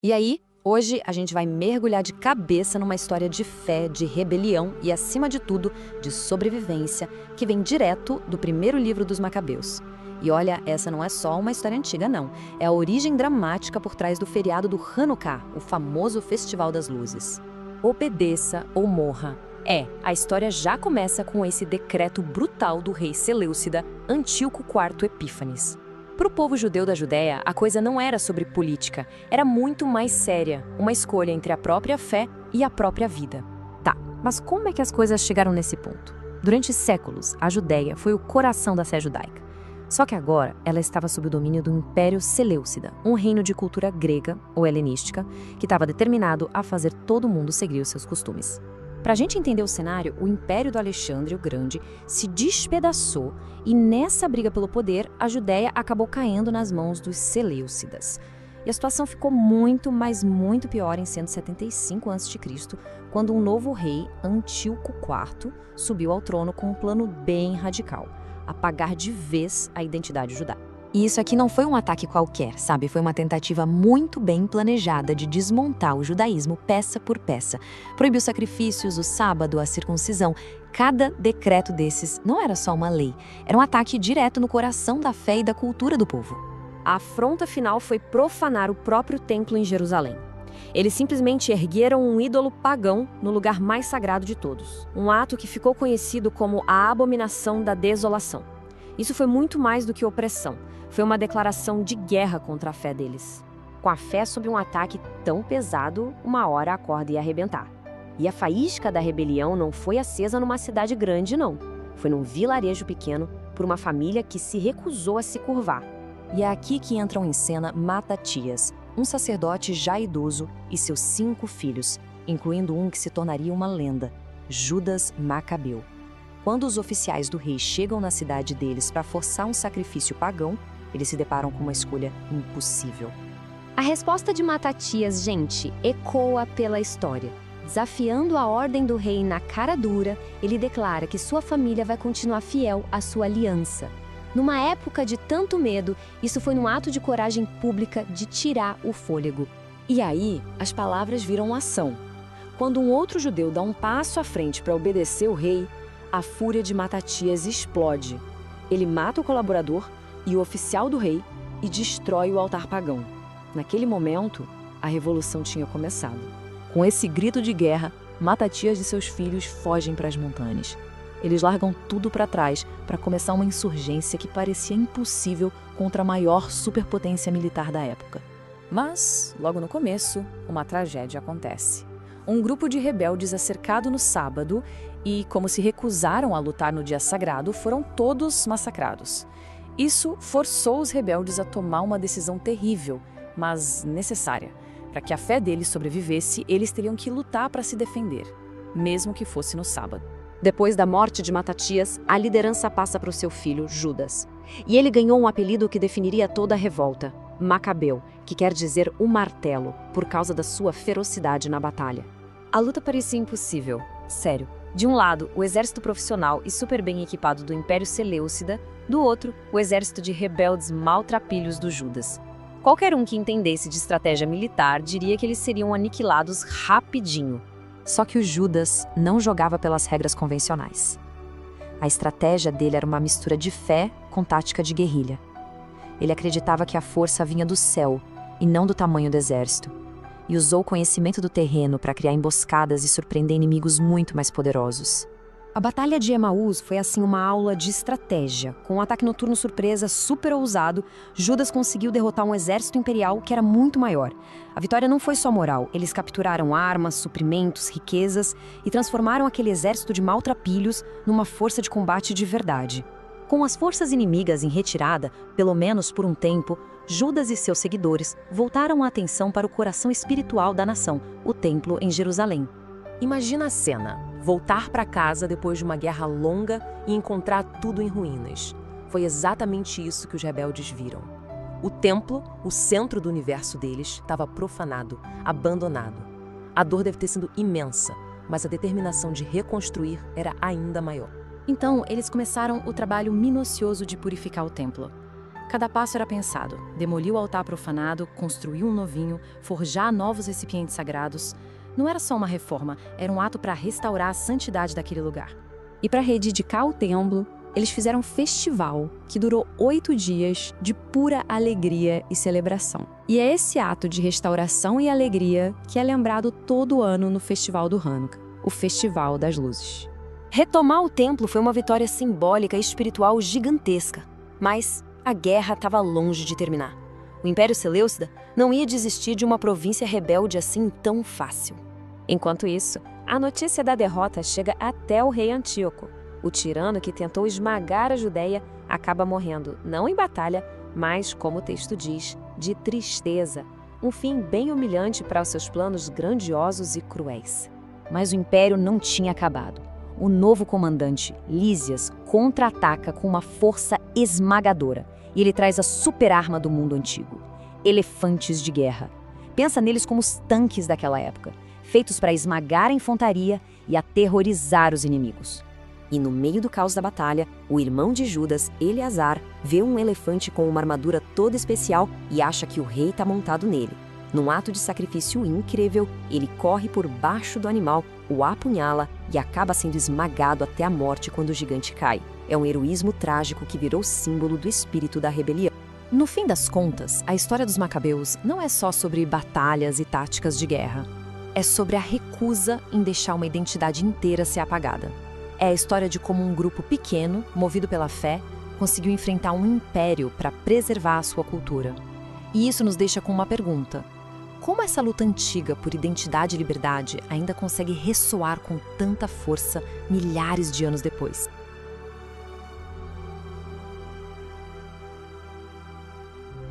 E aí, hoje a gente vai mergulhar de cabeça numa história de fé, de rebelião e, acima de tudo, de sobrevivência, que vem direto do primeiro livro dos Macabeus. E olha, essa não é só uma história antiga, não. É a origem dramática por trás do feriado do Hanukkah, o famoso Festival das Luzes. Obedeça ou morra. A história já começa com esse decreto brutal do rei Seleucida, Antíoco IV Epífanes. Para o povo judeu da Judéia, a coisa não era sobre política, era muito mais séria, uma escolha entre a própria fé e a própria vida. Tá, mas como é que as coisas chegaram nesse ponto? Durante séculos, a Judéia foi o coração da fé judaica. Só que agora ela estava sob o domínio do Império Seleucida, um reino de cultura grega ou helenística que estava determinado a fazer todo mundo seguir os seus costumes. Para a gente entender o cenário, o Império do Alexandre o Grande se despedaçou e nessa briga pelo poder, a Judéia acabou caindo nas mãos dos Seleucidas. E a situação ficou muito, mas muito pior em 175 a.C., quando um novo rei, Antíoco IV, subiu ao trono com um plano bem radical: apagar de vez a identidade judaica. E isso aqui não foi um ataque qualquer, sabe? Foi uma tentativa muito bem planejada de desmontar o judaísmo peça por peça. Proibiu os sacrifícios, o sábado, a circuncisão. Cada decreto desses não era só uma lei, era um ataque direto no coração da fé e da cultura do povo. A afronta final foi profanar o próprio templo em Jerusalém. Eles simplesmente ergueram um ídolo pagão no lugar mais sagrado de todos. Um ato que ficou conhecido como a abominação da desolação. Isso foi muito mais do que opressão. Foi uma declaração de guerra contra a fé deles. Com a fé sob um ataque tão pesado, uma hora a corda ia arrebentar. E a faísca da rebelião não foi acesa numa cidade grande, não. Foi num vilarejo pequeno, por uma família que se recusou a se curvar. E é aqui que entram em cena Matatias, um sacerdote já idoso, e seus 5 filhos, incluindo um que se tornaria uma lenda, Judas Macabeu. Quando os oficiais do rei chegam na cidade deles para forçar um sacrifício pagão, eles se deparam com uma escolha impossível. A resposta de Matatias, gente, ecoa pela história. Desafiando a ordem do rei na cara dura, ele declara que sua família vai continuar fiel à sua aliança. Numa época de tanto medo, isso foi num ato de coragem pública de tirar o fôlego. E aí, as palavras viram ação. Quando um outro judeu dá um passo à frente para obedecer o rei, a fúria de Matatias explode. Ele mata o colaborador e o oficial do rei e destrói o altar pagão. Naquele momento, a revolução tinha começado. Com esse grito de guerra, Matatias e seus filhos fogem para as montanhas. Eles largam tudo para trás para começar uma insurgência que parecia impossível contra a maior superpotência militar da época. Mas, logo no começo, uma tragédia acontece. Um grupo de rebeldes é cercado no sábado e, como se recusaram a lutar no dia sagrado, foram todos massacrados. Isso forçou os rebeldes a tomar uma decisão terrível, mas necessária. Para que a fé deles sobrevivesse, eles teriam que lutar para se defender, mesmo que fosse no sábado. Depois da morte de Matatias, a liderança passa para o seu filho, Judas. E ele ganhou um apelido que definiria toda a revolta, Macabeu, que quer dizer o martelo, por causa da sua ferocidade na batalha. A luta parecia impossível, sério. De um lado, o exército profissional e super bem equipado do Império Seleucida, do outro, o exército de rebeldes maltrapilhos do Judas. Qualquer um que entendesse de estratégia militar diria que eles seriam aniquilados rapidinho. Só que o Judas não jogava pelas regras convencionais. A estratégia dele era uma mistura de fé com tática de guerrilha. Ele acreditava que a força vinha do céu e não do tamanho do exército, e usou o conhecimento do terreno para criar emboscadas e surpreender inimigos muito mais poderosos. A Batalha de Emaús foi assim uma aula de estratégia. Com um ataque noturno surpresa super ousado, Judas conseguiu derrotar um exército imperial que era muito maior. A vitória não foi só moral, eles capturaram armas, suprimentos, riquezas e transformaram aquele exército de maltrapilhos numa força de combate de verdade. Com as forças inimigas em retirada, pelo menos por um tempo, Judas e seus seguidores voltaram a atenção para o coração espiritual da nação, o templo em Jerusalém. Imagina a cena, voltar para casa depois de uma guerra longa e encontrar tudo em ruínas. Foi exatamente isso que os rebeldes viram. O templo, o centro do universo deles, estava profanado, abandonado. A dor deve ter sido imensa, mas a determinação de reconstruir era ainda maior. Então, eles começaram o trabalho minucioso de purificar o templo. Cada passo era pensado. Demolir o altar profanado, construir um novinho, forjar novos recipientes sagrados. Não era só uma reforma, era um ato para restaurar a santidade daquele lugar. E para reivindicar o templo, eles fizeram um festival que durou 8 dias de pura alegria e celebração. E é esse ato de restauração e alegria que é lembrado todo ano no Festival do Hanukkah, o Festival das Luzes. Retomar o templo foi uma vitória simbólica e espiritual gigantesca, mas a guerra estava longe de terminar. O Império Seleucida não ia desistir de uma província rebelde assim tão fácil. Enquanto isso, a notícia da derrota chega até o rei Antíoco. O tirano que tentou esmagar a Judéia acaba morrendo, não em batalha, mas, como o texto diz, de tristeza. Um fim bem humilhante para os seus planos grandiosos e cruéis. Mas o império não tinha acabado. O novo comandante, Lísias, contra-ataca com uma força esmagadora. E ele traz a super-arma do mundo antigo: elefantes de guerra. Pensa neles como os tanques daquela época, feitos para esmagar a infantaria e aterrorizar os inimigos. E no meio do caos da batalha, o irmão de Judas, Eleazar, vê um elefante com uma armadura toda especial e acha que o rei está montado nele. Num ato de sacrifício incrível, ele corre por baixo do animal, o apunhala e acaba sendo esmagado até a morte quando o gigante cai. É um heroísmo trágico que virou símbolo do espírito da rebelião. No fim das contas, a história dos Macabeus não é só sobre batalhas e táticas de guerra. É sobre a recusa em deixar uma identidade inteira ser apagada. É a história de como um grupo pequeno, movido pela fé, conseguiu enfrentar um império para preservar a sua cultura. E isso nos deixa com uma pergunta: como essa luta antiga por identidade e liberdade ainda consegue ressoar com tanta força milhares de anos depois?